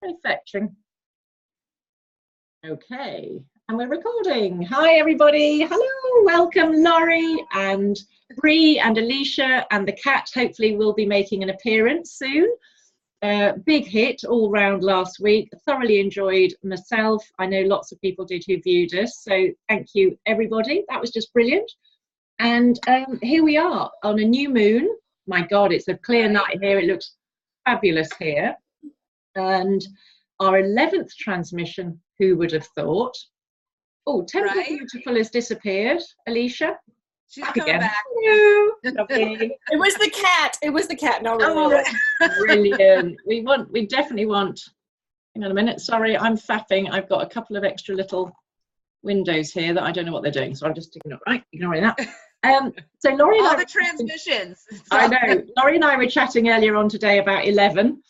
Very fetching. Okay, and we're recording. Hi everybody, hello, welcome Laurie and Bree and Alicia, and the cat hopefully will be making an appearance soon. Big hit all round last week, thoroughly enjoyed myself. I know lots of people did who viewed us, so thank you everybody, that was just brilliant. And here we are on a new moon. My God, it's a clear night here, it looks fabulous here. And our 11th transmission, who would have thought? Oh, Temple Beautiful has disappeared. Alicia? She's coming back. Hello. It was the cat. It was the cat. No, really. Oh, brilliant. We definitely want, hang on a minute. Sorry, I'm faffing. I've got a couple of extra little windows here that I don't know what they're doing. So I'm just ignoring that. So Laurie and all the transmissions. I know. Laurie and I were chatting earlier on today about 11.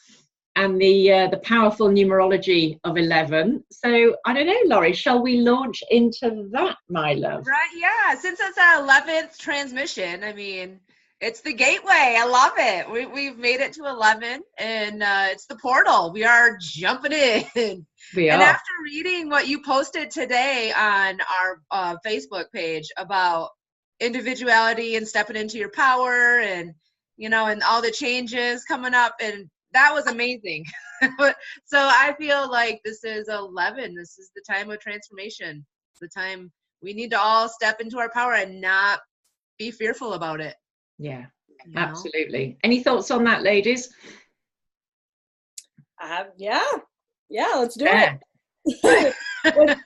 And the powerful numerology of 11. So I don't know, Laurie, shall we launch into that, my love? Right, yeah. Since it's our 11th transmission, I mean, it's the gateway. I love it. We've made it to 11, and it's the portal. We are jumping in. We are. And after reading what you posted today on our Facebook page about individuality and stepping into your power, and and all the changes coming up, and that was amazing. So I feel like this is 11. This is the time of transformation. The time we need to all step into our power and not be fearful about it. Yeah, absolutely. Any thoughts on that, ladies? Yeah, let's do it. Let's do it.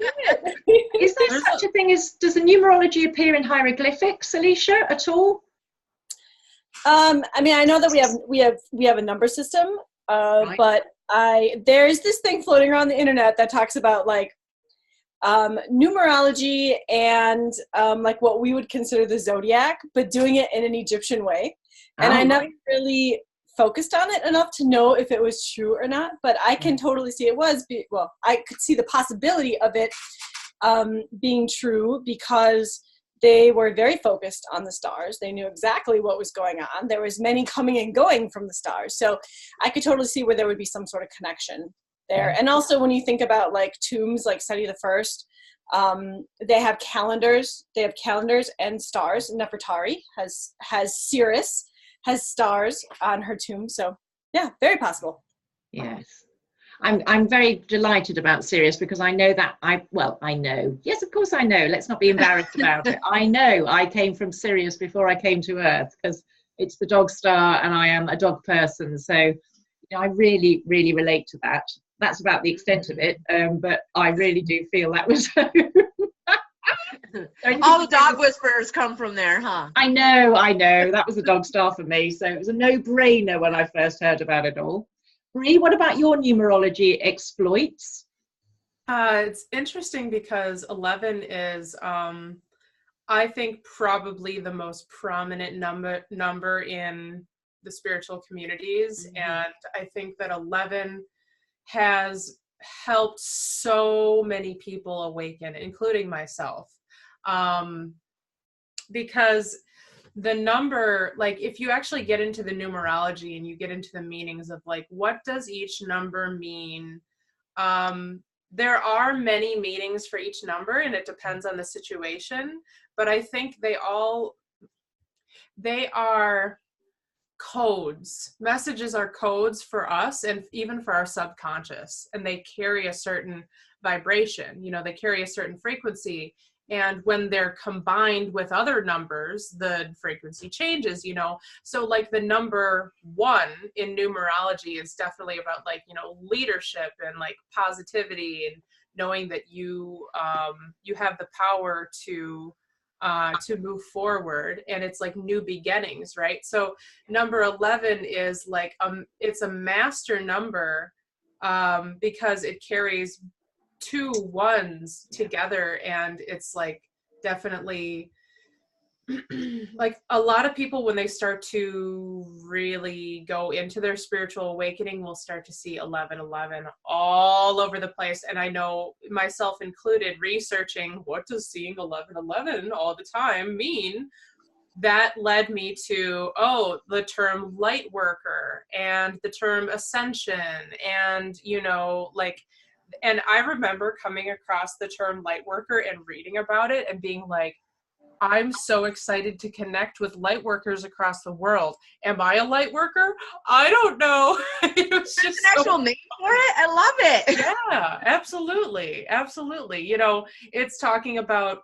Is there such a thing as, does the numerology appear in hieroglyphics, Alicia, at all? I mean, I know that we have a number system, but there's this thing floating around the internet that talks about like numerology and like what we would consider the zodiac, but doing it in an Egyptian way. And I never really focused on it enough to know if it was true or not, but I can totally see it was. I could see the possibility of it being true because they were very focused on the stars. They knew exactly what was going on. There was many coming and going from the stars. So I could totally see where there would be some sort of connection there. And also when you think about like tombs, like Seti the First, they have calendars. They have calendars and stars. Nefertari has Sirius, has stars on her tomb. So yeah, very possible. Yes. I'm very delighted about Sirius because I know that I know. Yes, of course I know. Let's not be embarrassed about it. I know I came from Sirius before I came to Earth because it's the dog star and I am a dog person. So I really, really relate to that. That's about the extent of it. But I really do feel that was all the dog whisperers come from there, huh? I know. That was a dog star for me. So it was a no-brainer when I first heard about it all. Bree, what about your numerology exploits? It's interesting because 11 is, I think, probably the most prominent number in the spiritual communities. Mm-hmm. And I think that 11 has helped so many people awaken, including myself. Because the number, like if you actually get into the numerology and you get into the meanings of like, what does each number mean? There are many meanings for each number and it depends on the situation, but I think they are codes. Messages are codes for us and even for our subconscious, and they carry a certain vibration, they carry a certain frequency. And when they're combined with other numbers, the frequency changes, So like the number 1 in numerology is definitely about like, leadership and like positivity and knowing that you have the power to move forward, and it's like new beginnings, right? So number 11 is like, it's a master number because it carries 2 ones together, and it's like definitely like a lot of people when they start to really go into their spiritual awakening will start to see 1111 all over the place. And I know myself included researching what does seeing 1111 all the time mean. that led me to, the term light worker and the term ascension, and, and I remember coming across the term light worker and reading about it and being like, I'm so excited to connect with light workers across the world. Am I a light worker? I don't know. It was There's an actual name for it. I love it. Yeah, absolutely. Absolutely. It's talking about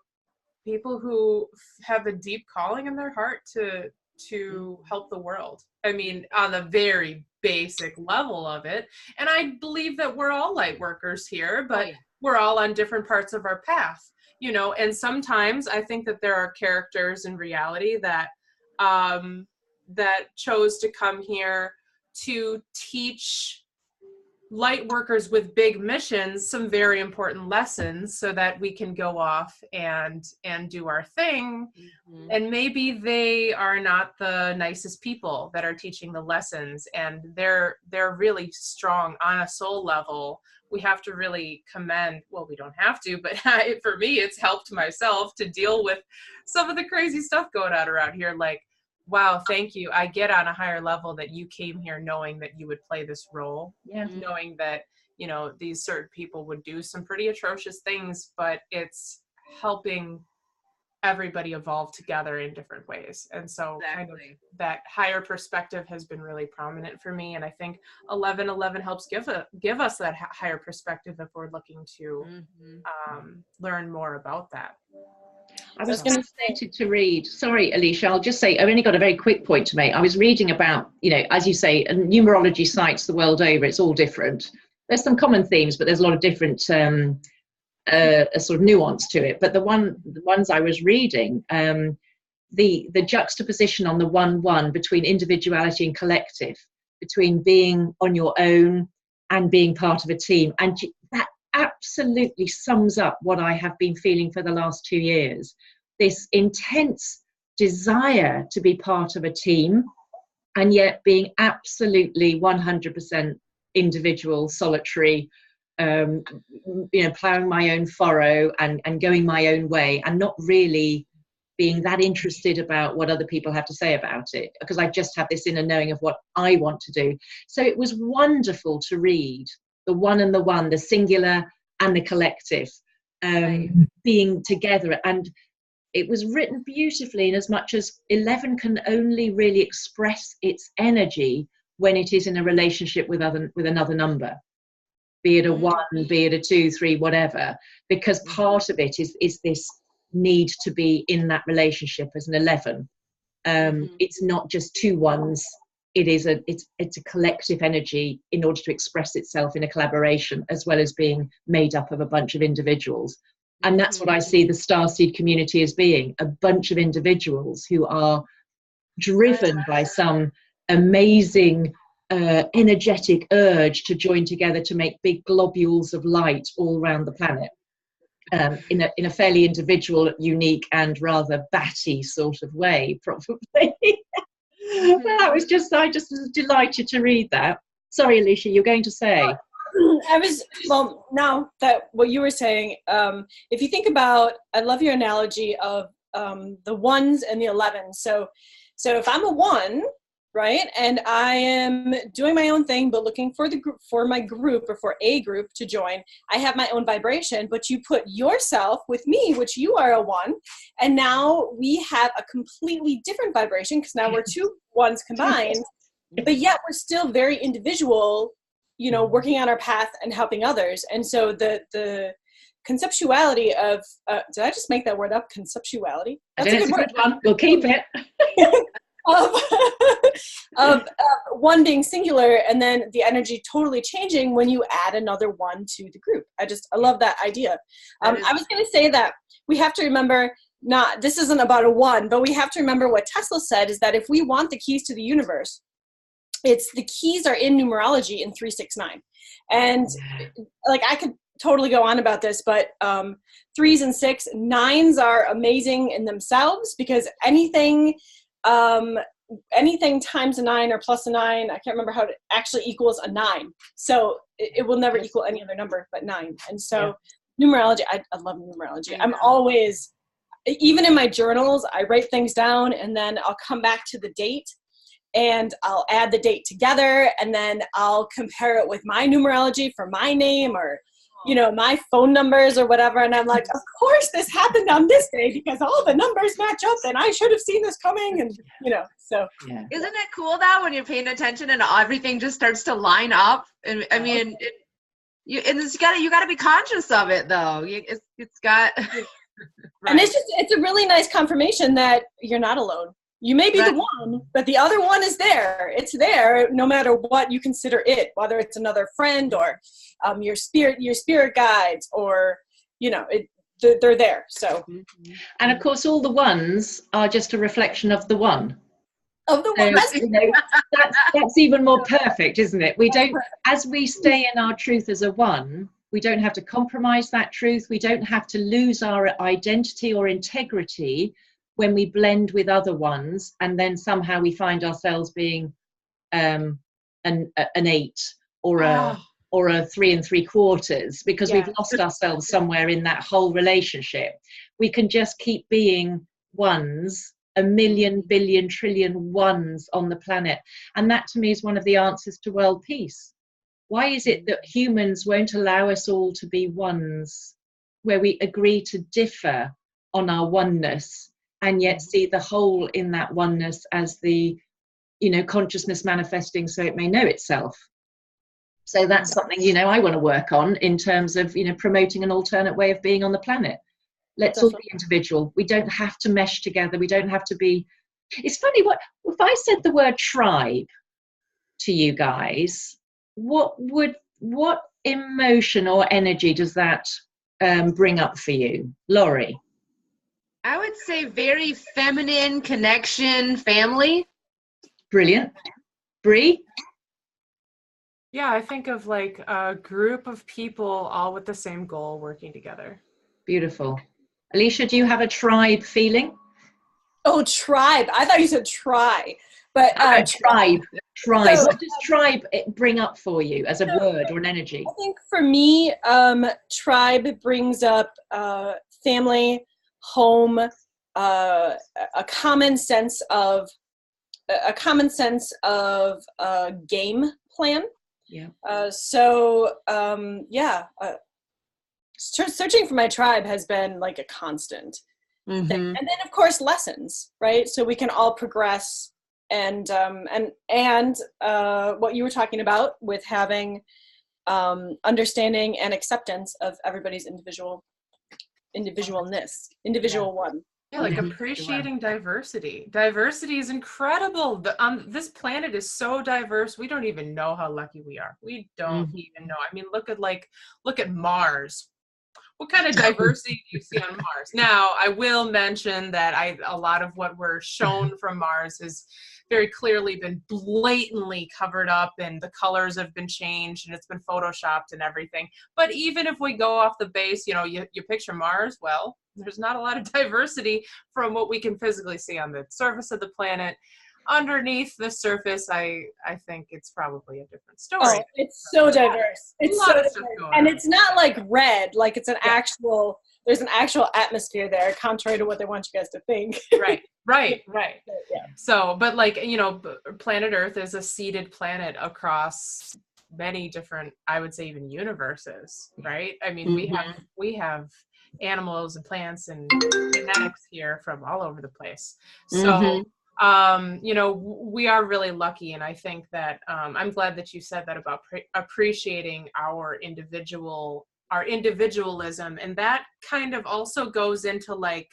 people who have a deep calling in their heart to help the world. I mean, on the very basic level of it. And I believe that we're all light workers here, but we're all on different parts of our path, and sometimes I think that there are characters in reality that that chose to come here to teach light workers with big missions some very important lessons so that we can go off and do our thing. Mm-hmm. And maybe they are not the nicest people that are teaching the lessons, and they're really strong on a soul level. We have to really commend, we don't have to, but for me, it's helped myself to deal with some of the crazy stuff going on around here. Like, wow, thank you. I get on a higher level that you came here knowing that you would play this role, knowing that, these certain people would do some pretty atrocious things, but it's helping everybody evolve together in different ways. And so kind of that higher perspective has been really prominent for me. And I think 1111 helps give us that higher perspective if we're looking to learn more about that. I was fascinated to read. Sorry, Alicia, I'll just say, I've only got a very quick point to make. I was reading about, as you say, numerology sites the world over, it's all different. There's some common themes, but there's a lot of different a sort of nuance to it. But the ones I was reading, the juxtaposition on the 1-1 between individuality and collective, between being on your own and being part of a team, and that absolutely sums up what I have been feeling for the last 2 years. This intense desire to be part of a team, and yet being absolutely 100% individual, solitary, plowing my own furrow and going my own way, and not really being that interested about what other people have to say about it, because I just have this inner knowing of what I want to do. So it was wonderful to read the 1 and the 1, the singular and the collective, being together. And it was written beautifully, in as much as 11 can only really express its energy when it is in a relationship with another number, be it a 1, be it a 2, 3, whatever, because part of it is this need to be in that relationship as an 11. It's not just 2 1s. It's a collective energy in order to express itself in a collaboration, as well as being made up of a bunch of individuals. And that's what I see the Starseed community as being, a bunch of individuals who are driven by some amazing energetic urge to join together to make big globules of light all around the planet, in a fairly individual, unique and rather batty sort of way, probably. Well, I just was delighted to read that. Sorry, Alicia, you're going to say? Now that what you were saying, if you think about, I love your analogy of the 1s and the 11s. So if I'm a 1, right, and I am doing my own thing, but looking for my group, or for a group to join, I have my own vibration, but you put yourself with me, which you are a 1, and now we have a completely different vibration, because now we're 2 1s combined, but yet we're still very individual, working on our path and helping others. And so the conceptuality of, did I just make that word up? Conceptuality? That's a good one. We'll keep it. of 1 being singular, and then the energy totally changing when you add another 1 to the group. I love that idea. I was going to say that we have to remember, this isn't about a 1, but we have to remember what Tesla said, is that if we want the keys to the universe, the keys are in numerology in 369. And like, I could totally go on about this, but 3s and 6, 9s are amazing in themselves, because anything times a 9 or plus a 9, I can't remember how it actually equals a 9. So it will never equal any other number but 9. And so numerology, I love numerology. I'm always, even in my journals, I write things down and then I'll come back to the date and I'll add the date together, and then I'll compare it with my numerology for my name, or, you know, my phone numbers or whatever. And I'm like, of course this happened on this day because all the numbers match up and I should have seen this coming. And, you know, so. Yeah. Isn't it cool that when you're paying attention and everything just starts to line up? And I mean, you gotta be conscious of it though. It's got. Right. And it's a really nice confirmation that you're not alone. You may be the one, but the other one is there. It's there no matter what you consider it, whether it's another friend or your spirit guides, or, you know, they're there. So, and of course, all the ones are just a reflection of the one. Of the one. So, you know, that's even more perfect, isn't it? We don't, as we stay in our truth as a one, we don't have to compromise that truth. We don't have to lose our identity or integrity when we blend with other ones, and then somehow we find ourselves being an 8 or a 3 3/4, because we've lost ourselves somewhere in that whole relationship. We can just keep being ones, a million, billion, trillion ones on the planet. And that to me is one of the answers to world peace. Why is it that humans won't allow us all to be ones, where we agree to differ on our oneness, and yet see the whole in that oneness as the, you know, consciousness manifesting so it may know itself? So that's something, you know, I want to work on in terms of, you know, promoting an alternate way of being on the planet. Let's all be individual. We don't have to mesh together. We don't have to be. It's funny, what if I said the word tribe to you guys? What emotion or energy does that bring up for you, Laurie? I would say very feminine connection, family. Brilliant. Bree? Yeah, I think of like a group of people all with the same goal working together. Beautiful. Alicia, do you have a tribe feeling? Oh, tribe. I thought you said try. But tribe. So, what does tribe bring up for you as a word or an energy? I think for me, tribe brings up family, home, a common sense of game plan. Yeah. Searching for my tribe has been like a constant thing. And then of course lessons, right? So we can all progress, and what you were talking about with having understanding and acceptance of everybody's individualness, one. Yeah, like appreciating diversity. Diversity is incredible. This planet is so diverse. We don't even know how lucky we are. We don't even know. I mean, look at Mars. What kind of diversity do you see on Mars? Now, I will mention that a lot of what we're shown from Mars has very clearly been blatantly covered up, and the colors have been changed, and it's been photoshopped and everything. But even if we go off the base, you know, you picture Mars, well, there's not a lot of diversity from what we can physically see on the surface of the planet. Underneath the surface, I think it's probably a different story. Oh, it's so diverse. It's so diverse. And it's not like red, like it's an actual, there's an actual atmosphere there, contrary to what they want you guys to think. Right. Yeah. So, but like, you know, planet Earth is a seeded planet across many different, I would say even universes, right? I mean, we have animals and plants and genetics here from all over the place. So, you know, we are really lucky. And I think that I'm glad that you said that about appreciating our individualism. And that kind of also goes into like,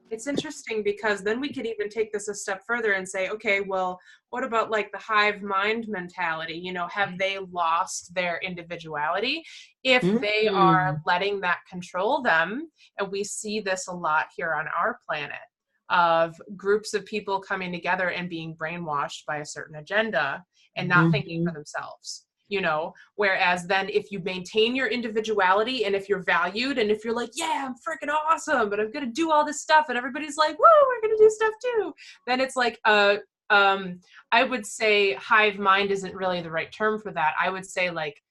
it's interesting because then we could even take this a step further and say, okay, well, what about like the hive mind mentality? You know, have they lost their individuality? If they are letting that control them, and we see this a lot here on our planet, of groups of people coming together and being brainwashed by a certain agenda and not thinking for themselves, you know, whereas then if you maintain your individuality and if you're valued and if you're like, yeah, I'm freaking awesome, but I'm going to do all this stuff and everybody's like, whoa, we're going to do stuff too. Then it's like, I would say hive mind isn't really the right term for that. I would say like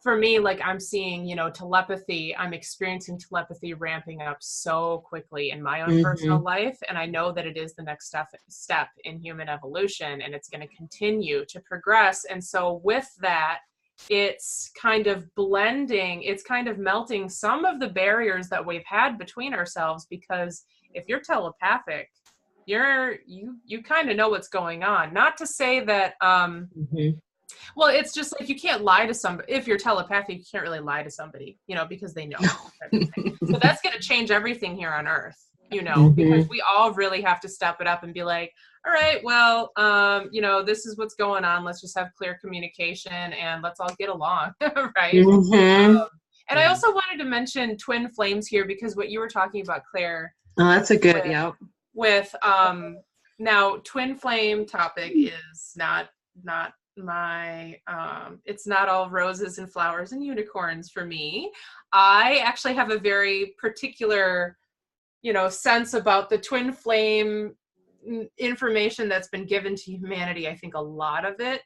for me, like I'm seeing, telepathy, I'm experiencing telepathy ramping up so quickly in my own personal life. And I know that it is the next step in human evolution, and it's going to continue to progress. And so with that, it's kind of blending, it's kind of melting some of the barriers that we've had between ourselves, because if you're telepathic, you kind of know what's going on. Not to say that, well, it's just like you can't lie to somebody. If you're telepathic, you can't really lie to somebody, because they know. So that's going to change everything here on Earth, because we all really have to step it up and be like, all right, well, this is what's going on. Let's just have clear communication and let's all get along, right? And I also wanted to mention twin flames here, because what you were talking about, Claire. Oh, that's a good, With now, twin flame topic is not my it's not all roses and flowers and unicorns for me. I actually have a very particular sense about the twin flame information that's been given to humanity. I think a lot of it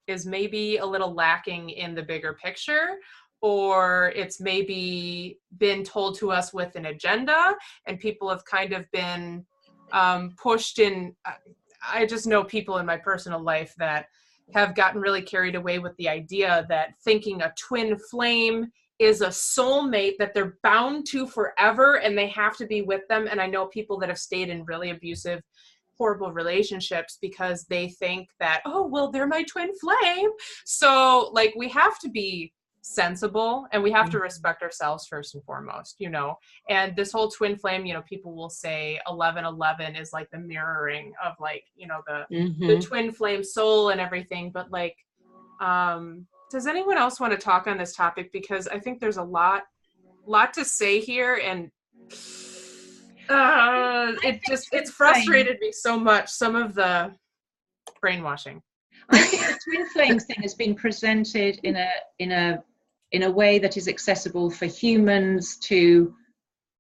is maybe a little lacking in the bigger picture, or it's maybe been told to us with an agenda, and people have kind of been pushed in. I just know people in my personal life that have gotten really carried away with the idea that thinking a twin flame is a soulmate that they're bound to forever and they have to be with them. And I know people that have stayed in really abusive, horrible relationships because they think that, oh, well, they're my twin flame. So like, we have to be sensible and we have to respect ourselves first and foremost, and this whole twin flame, people will say 1111 is like the mirroring of like, the twin flame soul and everything. But like, does anyone else want to talk on this topic? Because I think there's a lot to say here, and it's frustrated me so much, some of the brainwashing. I think the twin flames thing has been presented in a way that is accessible for humans to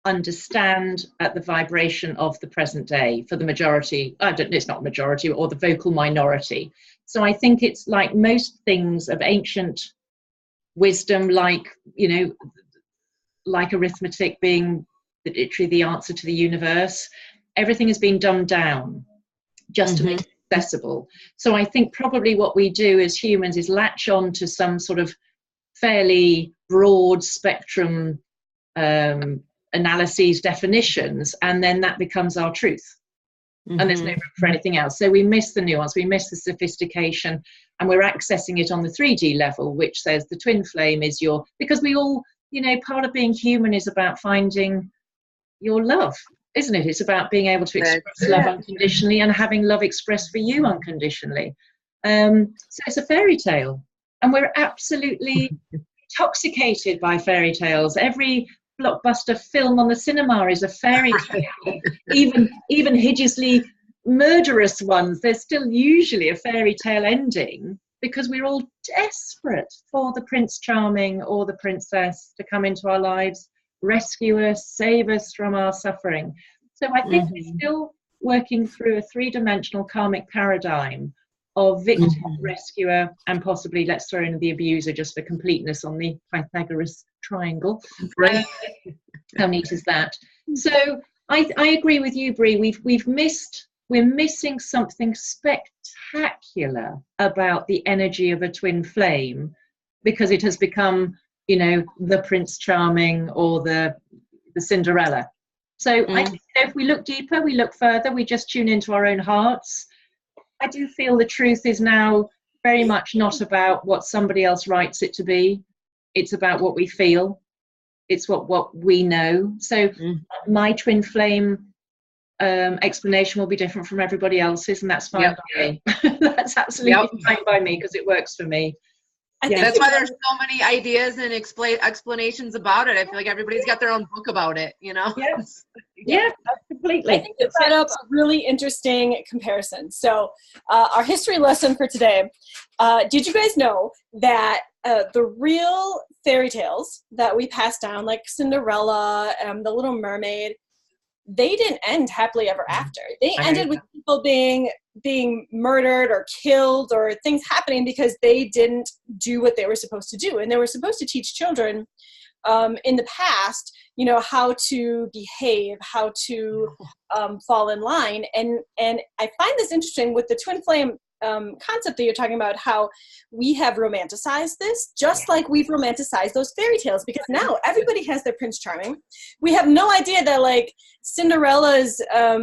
understand at the vibration of the present day for the majority. It's not majority, or the vocal minority. So I think it's like most things of ancient wisdom, like arithmetic being literally the answer to the universe. Everything has been dumbed down just to make it accessible. So I think probably what we do as humans is latch on to some sort of fairly broad spectrum analyses, definitions, and then that becomes our truth. And there's no room for anything else. So we miss the nuance, we miss the sophistication, and we're accessing it on the 3D level, which says the twin flame is because we all, part of being human is about finding your love, isn't it? It's about being able to express love unconditionally and having love expressed for you unconditionally. So it's a fairy tale, and we're absolutely intoxicated by fairy tales. Every blockbuster film on the cinema is a fairy tale. even hideously murderous ones, there's still usually a fairy tale ending, because we're all desperate for the Prince Charming or the princess to come into our lives, rescue us, save us from our suffering. So I think we're still working through a three-dimensional karmic paradigm of victim, rescuer, and possibly, let's throw in the abuser just for completeness on the Pythagoras triangle. Right. How neat is that? So I agree with you, Bree. We're missing something spectacular about the energy of a twin flame, because it has become, the Prince Charming or the Cinderella. So I think if we look deeper, we look further, we just tune into our own hearts. I do feel the truth is now very much not about what somebody else writes it to be. It's about what we feel. It's what we know. So my twin flame explanation will be different from everybody else's, and that's fine by me. That's absolutely fine by me, because it works for me. That's why there's so many ideas and explanations about it. I feel like everybody's got their own book about it, Yes. Yeah, completely. I think it set up a really interesting comparison. So our history lesson for today, did you guys know that the real fairy tales that we pass down, like Cinderella, The Little Mermaid, they didn't end happily ever after. They ended with people being being murdered or killed or things happening because they didn't do what they were supposed to do. And they were supposed to teach children in the past, you know, how to behave, how to fall in line. And I find this interesting with the twin flame concept that you're talking about, how we have romanticized this, just like we've romanticized those fairy tales, because now everybody has their Prince Charming. We have no idea that like Cinderella's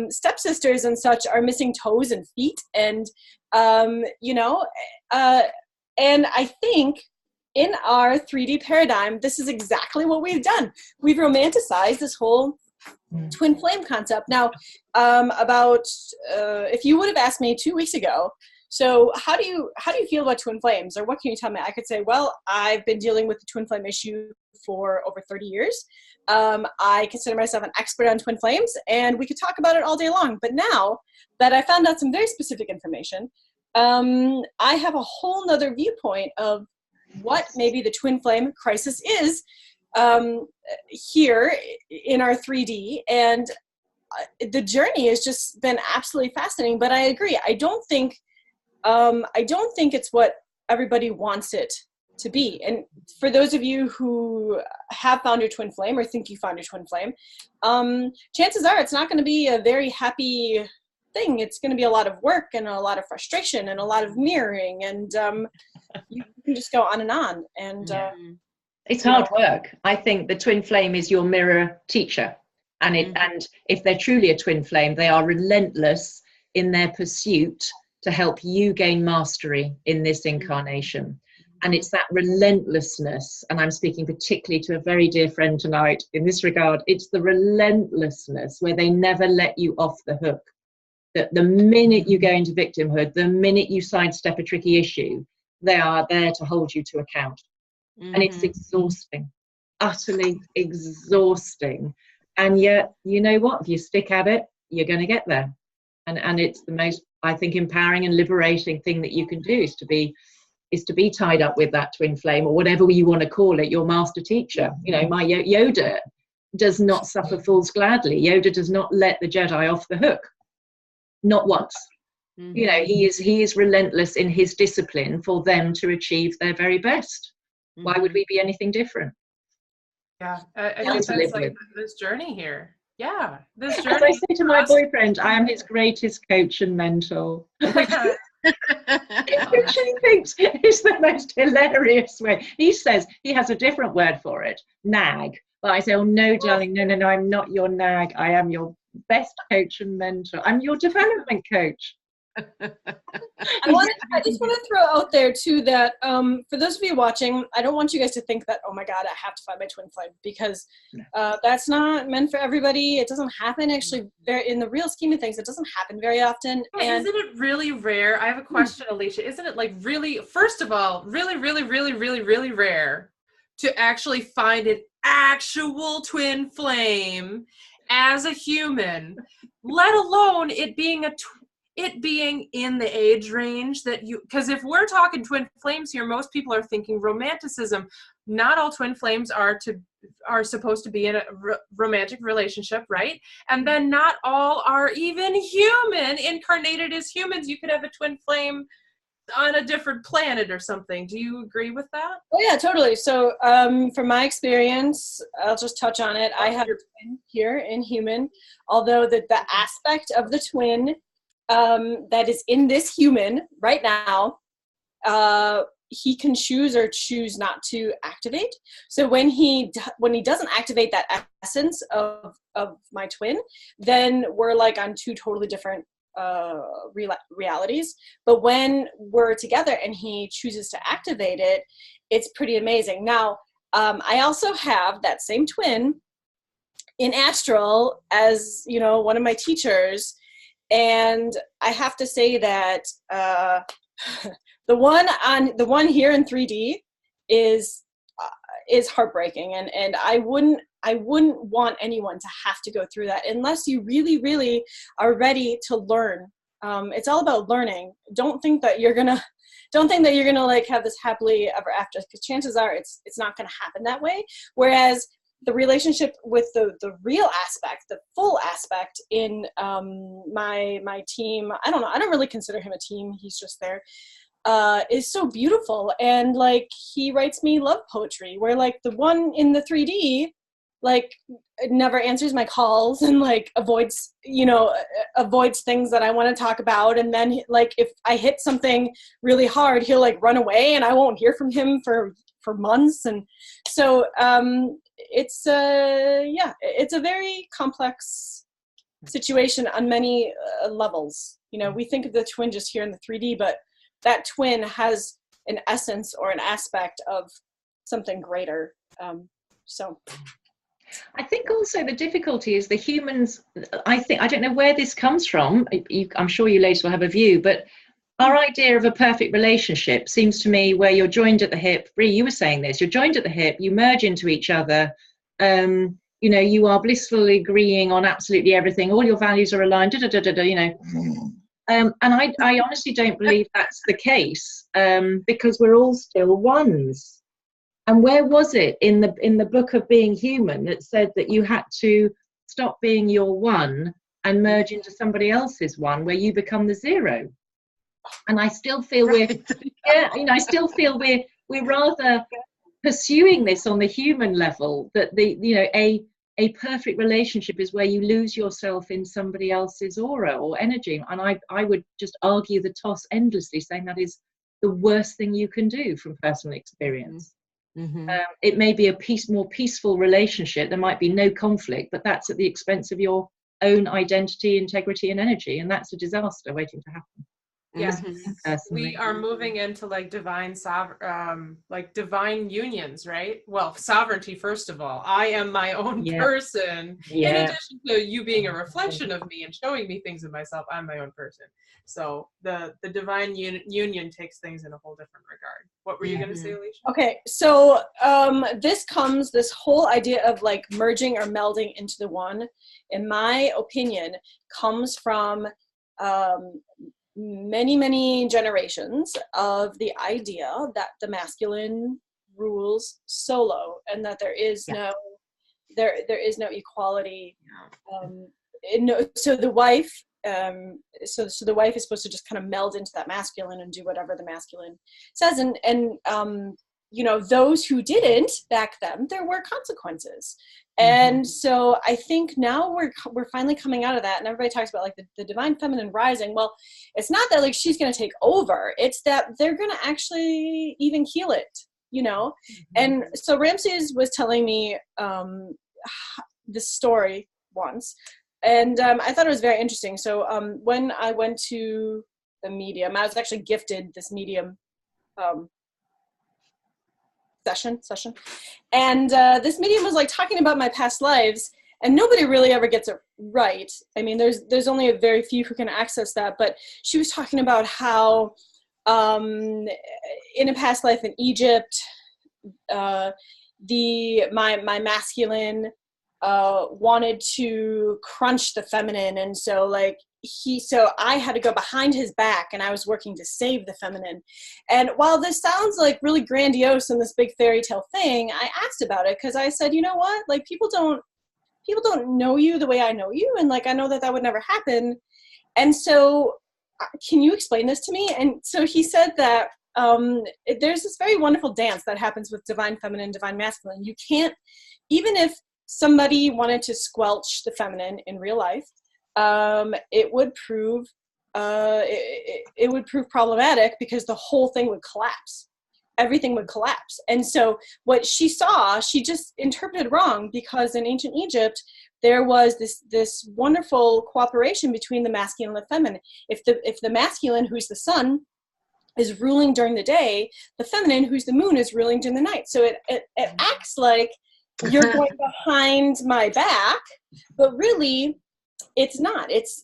stepsisters and such are missing toes and feet, and you know, and I think in our 3D paradigm, this is exactly what we've done. We've romanticized this whole twin flame concept. Now, if you would have asked me 2 weeks ago, so how do you feel about twin flames, or what can you tell me? I could say, well, I've been dealing with the twin flame issue for over 30 years. I consider myself an expert on twin flames, and we could talk about it all day long. But now that I found out some very specific information, I have a whole nother viewpoint of what maybe the twin flame crisis is here in our 3D. And the journey has just been absolutely fascinating. But I agree. I don't think it's what everybody wants it to be. And for those of you who have found your twin flame or think you found your twin flame, chances are it's not going to be a very happy thing. It's going to be a lot of work and a lot of frustration and a lot of mirroring, and you can just go on and on. And it's hard work. I think the twin flame is your mirror teacher, and and if they're truly a twin flame, they are relentless in their pursuit to help you gain mastery in this incarnation. And it's that relentlessness, and I'm speaking particularly to a very dear friend tonight in this regard, it's the relentlessness where they never let you off the hook. That the minute you go into victimhood, the minute you sidestep a tricky issue, they are there to hold you to account. And it's exhausting, utterly exhausting. And yet, you know what, if you stick at it, you're going to get there. And it's the most, I think, empowering and liberating thing that you can do is to be tied up with that twin flame, or whatever you want to call it, your master teacher. You know, my Yoda does not suffer fools gladly. Yoda does not let the Jedi off the hook, not once. You know, he is relentless in his discipline for them to achieve their very best. Why would we be anything different? Yeah, I think that's like this journey here. Yeah, this journey. As I say to my boyfriend, I am his greatest coach and mentor. Which he thinks is the most hilarious way. He says he has a different word for it, nag. But I say, oh no, darling, no, I'm not your nag. I am your best coach and mentor. I'm your development coach. I just want to throw out there too that for those of you watching, I don't want you guys to think that, oh my God, I have to find my twin flame, because that's not meant for everybody. It doesn't happen actually in the real scheme of things. It doesn't happen very often. And isn't it really rare? I have a question, Alicia. Isn't it like really, first of all, really, really, really, really, really rare to actually find an actual twin flame as a human, let alone it being in the age range that you, because if we're talking twin flames here, most people are thinking romanticism. Not all twin flames are supposed to be in a romantic relationship, right? And then not all are even human, incarnated as humans. You could have a twin flame on a different planet or something. Do you agree with that? Oh yeah, totally. So from my experience, I'll just touch on it. I have a twin here in human, although the aspect of the twin that is in this human right now, he can choose or choose not to activate. So when he doesn't activate that essence of my twin, then we're like on two totally different realities. But when we're together and he chooses to activate it, it's pretty amazing. Now, I also have that same twin in astral as, you know, one of my teachers. And I have to say that the one here in 3D is heartbreaking, and I wouldn't want anyone to have to go through that unless you really, really are ready to learn. It's all about learning. Don't think that you're gonna like have this happily ever after, because chances are it's not gonna happen that way. Whereas the relationship with the real aspect, the full aspect in my team, I don't know, I don't really consider him a team, he's just there, is so beautiful. And like, he writes me love poetry, where like the one in the 3D, like, never answers my calls and like avoids things that I want to talk about. And then like, if I hit something really hard, he'll like run away and I won't hear from him for months. And so it's a very complex situation on many levels. You know, we think of the twin just here in the 3D, but that twin has an essence or an aspect of something greater. So I think also the difficulty is the humans, I don't know where this comes from, I'm sure you ladies will have a view, but our idea of a perfect relationship seems to me where you're joined at the hip. Bree, you were saying this, you're joined at the hip, you merge into each other, you know, you are blissfully agreeing on absolutely everything, all your values are aligned, you know. And I honestly don't believe that's the case, because we're all still ones. And where was it in the book of Being Human that said that you had to stop being your one and merge into somebody else's one, where you become the zero? And I still feel I still feel we're rather pursuing this on the human level, that a perfect relationship is where you lose yourself in somebody else's aura or energy. And I would just argue the toss endlessly, saying that is the worst thing you can do from personal experience. Mm-hmm. It may be a more peaceful relationship, there might be no conflict, but that's at the expense of your own identity, integrity and energy, and that's a disaster waiting to happen. Yes, we are moving into like divine divine unions, right? Well, sovereignty, first of all. I am my own person. In addition to you being a reflection of me and showing me things of myself, I'm my own person. So the divine union takes things in a whole different regard. What were you going to say, Alicia? Okay, so this whole idea of like merging or melding into the one, in my opinion, comes from many generations of the idea that the masculine rules solo, and that there is no equality. So the wife so the wife is supposed to just kind of meld into that masculine and do whatever the masculine says, and you know, those who didn't back then, there were consequences. And so I think now we're finally coming out of that, and everybody talks about like the divine feminine rising. Well, it's not that like she's going to take over, it's that they're going to actually even heal it, you know. And so Ramses was telling me this story once, and I thought it was very interesting. So when I went to the medium, I was actually gifted this medium session, and this medium was like talking about my past lives, and nobody really ever gets it right. I mean, there's only a very few who can access that, but she was talking about how in a past life in Egypt, my masculine wanted to crunch the feminine, and so I had to go behind his back, and I was working to save the feminine. And while this sounds like really grandiose and this big fairy tale thing, I asked about it because I said, you know what, like people don't know you the way I know you, and like I know that would never happen. And so can you explain this to me? And so he said that there's this very wonderful dance that happens with divine feminine, divine masculine. You can't, even if somebody wanted to squelch the feminine in real life, it would prove problematic, because the whole thing would collapse. Everything would collapse. And so what she saw, she just interpreted wrong, because in ancient Egypt there was this wonderful cooperation between the masculine and the feminine. If the masculine, who's the sun, is ruling during the day, the feminine, who's the moon, is ruling during the night. So it acts like you're going behind my back, but really it's not. It's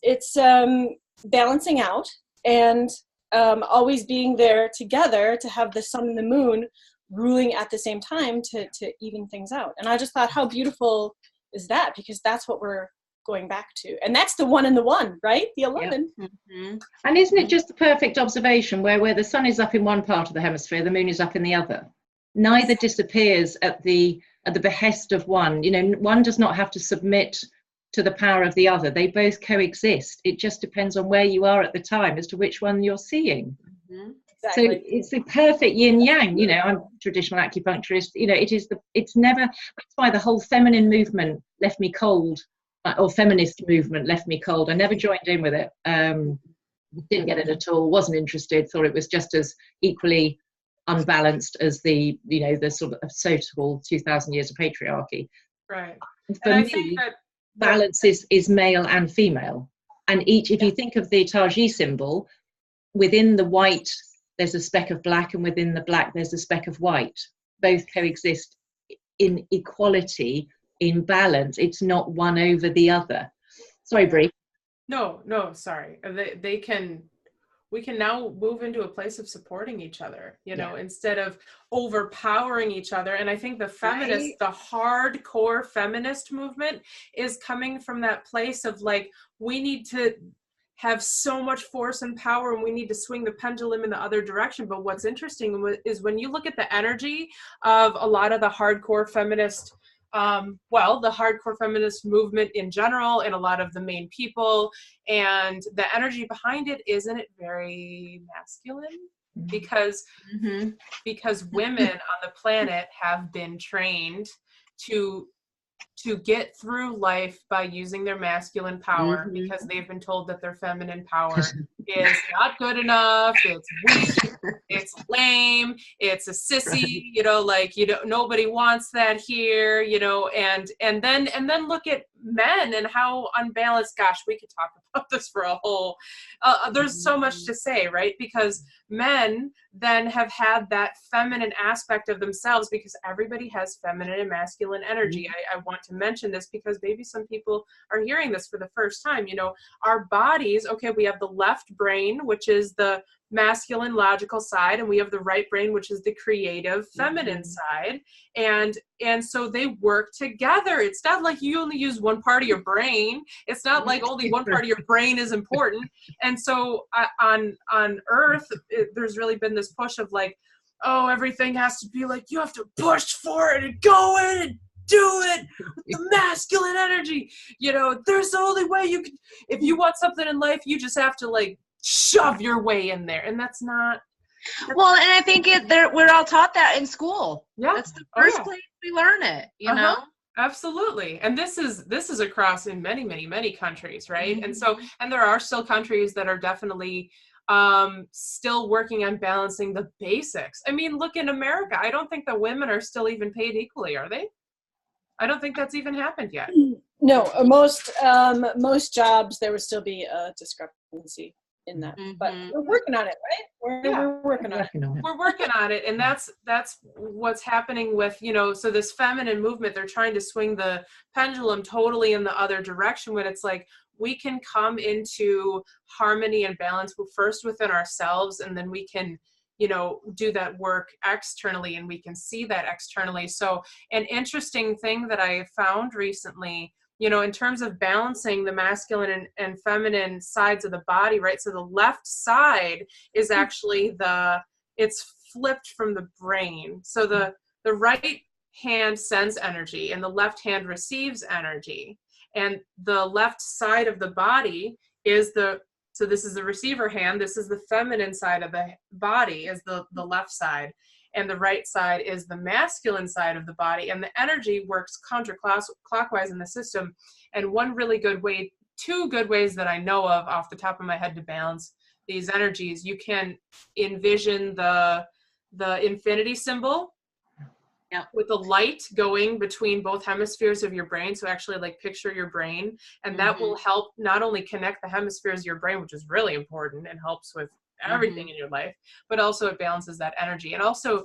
balancing out, and always being there together to have the sun and the moon ruling at the same time to even things out. And I just thought, how beautiful is that? Because that's what we're going back to. And that's the one in the one, right? The 11. Yep. Mm-hmm. And isn't it just the perfect observation where the sun is up in one part of the hemisphere, the moon is up in the other? Neither disappears at the at the behest of one. You know, one does not have to submit to the power of the other. They both coexist. It just depends on where you are at the time as to which one you're seeing. Exactly. So it's the perfect yin yang. You know, I'm a traditional acupuncturist. You know, it's never, that's why the whole feminine movement left me cold, or feminist movement left me cold. I never joined in with it. Didn't get it at all, wasn't interested, thought it was just as equally unbalanced as the, you know, the sort of so-called 2,000 years of patriarchy. Right. For and I me, think that balance is male and female. And each, if you think of the Taji symbol, within the white, there's a speck of black, and within the black, there's a speck of white. Both coexist in equality, in balance. It's not one over the other. Sorry, Brie. No, sorry. We can now move into a place of supporting each other, you know, instead of overpowering each other. And I think the feminist, the hardcore feminist movement is coming from that place of like, we need to have so much force and power, and we need to swing the pendulum in the other direction. But what's interesting is when you look at the energy of a lot of the hardcore feminist, the hardcore feminist movement in general, and a lot of the main people, and the energy behind it, isn't it very masculine? Because women on the planet have been trained to get through life by using their masculine power, because they've been told that their feminine power is not good enough, it's weak, it's lame, it's a sissy, you know, like, you know, nobody wants that here, you know, and then look at men and how unbalanced. Gosh, we could talk about this for a whole there's so much to say, right? Because men then have had that feminine aspect of themselves, because everybody has feminine and masculine energy. I want to mention this because maybe some people are hearing this for the first time. You know, our bodies, okay, we have the left brain, which is the masculine logical side, and we have the right brain, which is the creative feminine side, and so they work together. It's not like you only use one part of your brain. It's not like only one part of your brain is important. And so on Earth, there's really been this push of like, oh, everything has to be like, you have to push for it and go in and do it with the masculine energy. You know, there's the only way you can, if you want something in life, you just have to like shove your way in there. And that's not. Well, and I think we're all taught that in school. Yeah. That's the first place we learn it, you know? Absolutely. And this is across in many, many, many countries, right? And so, and there are still countries that are definitely still working on balancing the basics. I mean, look in America. I don't think that women are still even paid equally, are they? I don't think that's even happened yet. No, most jobs there would still be a discrepancy in that, but we're working on it, right? We're working on it. We're working on it, and that's what's happening with, you know, so this feminine movement, they're trying to swing the pendulum totally in the other direction, when it's like, we can come into harmony and balance first within ourselves, and then we can, you know, do that work externally, and we can see that externally. So an interesting thing that I found recently, you know, in terms of balancing the masculine and feminine sides of the body, right? So the left side is actually it's flipped from the brain. So the right hand sends energy and the left hand receives energy. And the left side of the body is so this is the receiver hand, this is the feminine side of the body, is the left side. And the right side is the masculine side of the body. And the energy works counterclockwise in the system. And one really good way, two good ways that I know of off the top of my head to balance these energies, you can envision the infinity symbol with a light going between both hemispheres of your brain. So actually like picture your brain, and that will help not only connect the hemispheres of your brain, which is really important and helps with everything in your life, but also it balances that energy. And also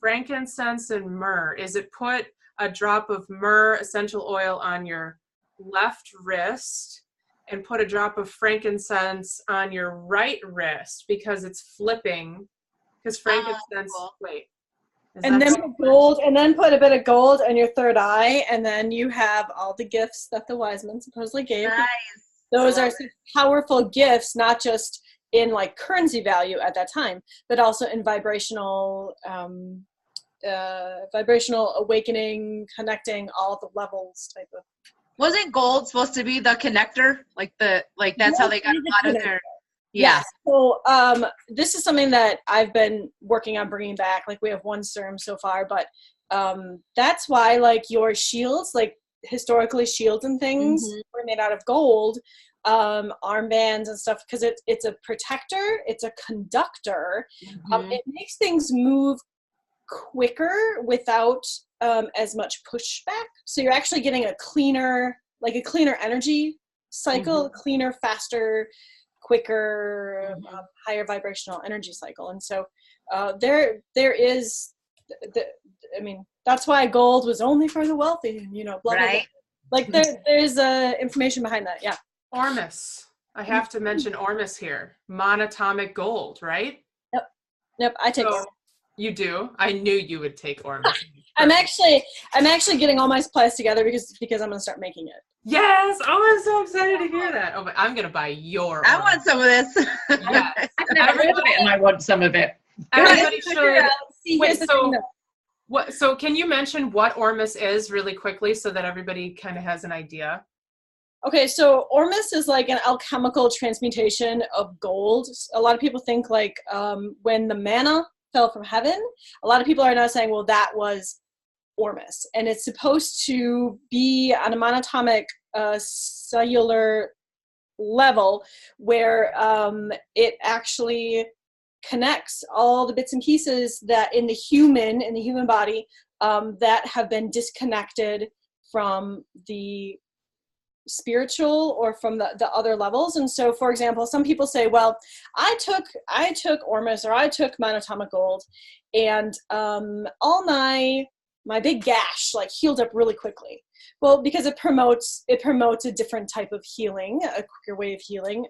frankincense and myrrh, is it put a drop of myrrh essential oil on your left wrist and put a drop of frankincense on your right wrist, because it's flipping, because frankincense, and then put gold, and then put a bit of gold in your third eye, and then you have all the gifts that the wise men supposedly gave. Nice. Those are such powerful gifts, not just in like currency value at that time, but also in vibrational vibrational awakening, connecting all the levels type of. Wasn't gold supposed to be the connector? That's how they got a lot of their. Yeah. So this is something that I've been working on bringing back. Like we have one serum so far, but that's why like your shields, like historically shields and things were made out of gold, armbands and stuff, because it's a protector, it's a conductor. It makes things move quicker without as much pushback. So you're actually getting a cleaner energy cycle, a cleaner, faster, quicker, higher vibrational energy cycle. And so there is that's why gold was only for the wealthy, and blah, blah, blah. Like there's information behind that. Yeah. Ormus. I have to mention Ormus here. Monatomic gold, right? Yep. I take Ormus. You do? I knew you would take Ormus. I'm actually getting all my supplies together because I'm going to start making it. Yes. Oh, I'm so excited to hear that. Oh, I'm going to buy your I want some of this. Yes. I've never heard of it and I want some of it. Everybody should. Wait, so can you mention what Ormus is really quickly so that everybody kind of has an idea? Okay, so Ormus is like an alchemical transmutation of gold. A lot of people think like when the manna fell from heaven, a lot of people are now saying, well, that was Ormus. And it's supposed to be on a monatomic cellular level where it actually connects all the bits and pieces that in the human body that have been disconnected from the spiritual or from the other levels. And so, for example, some people say, well, I took Ormus or I took monatomic gold, and all my big gash like healed up really quickly. Well, because it promotes a different type of healing, a quicker way of healing.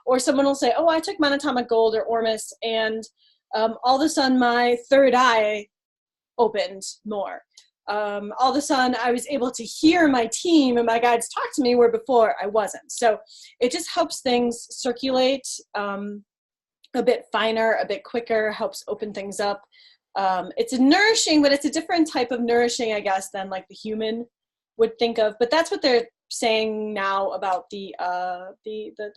Or someone will say, oh, I took monatomic gold or Ormus, and all of a sudden my third eye opened more. All of a sudden I was able to hear my team and my guides talk to me where before I wasn't. So it just helps things circulate a bit finer, a bit quicker, helps open things up. It's a nourishing, but it's a different type of nourishing, I guess, than like the human would think of. But that's what they're saying now about the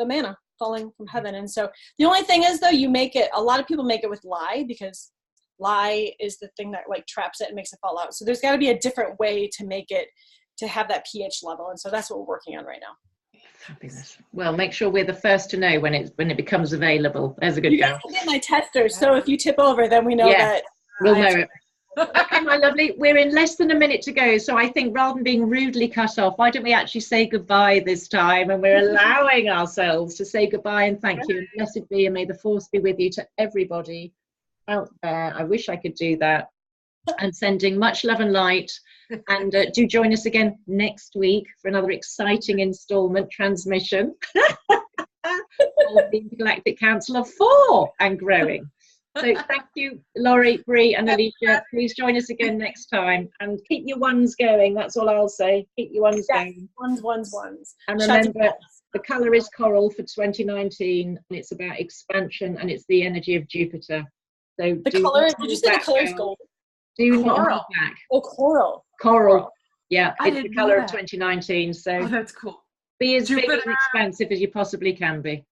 manna falling from heaven. And so the only thing is, though, a lot of people make it with lye, because lye is the thing that like traps it and makes it fall out. So there's got to be a different way to make it to have that pH level. And so that's what we're working on right now. Fabulous. Well, make sure we're the first to know when it becomes available. There's a good You guys can get my testers, so if you tip over, then we know that. We'll know it. Okay, my lovely. We're in less than a minute to go, so I think rather than being rudely cut off, why don't we actually say goodbye this time? And we're allowing ourselves to say goodbye and thank you. And blessed be, and may the force be with you to everybody out there. I wish I could do that. And sending much love and light. And do join us again next week for another exciting installment transmission of the Intergalactic Council of 4 and growing. So thank you, Laurie, Bree and Alicia. Please join us again next time and keep your ones going. That's all I'll say. Keep your ones going. Ones. And remember, the colour is coral for 2019, and it's about expansion, and it's the energy of Jupiter. So the color, did you say the color is gold? Do not hold back. Oh, coral. Yeah, it's the colour of 2019. So that's cool. Be as big and expansive as you possibly can be.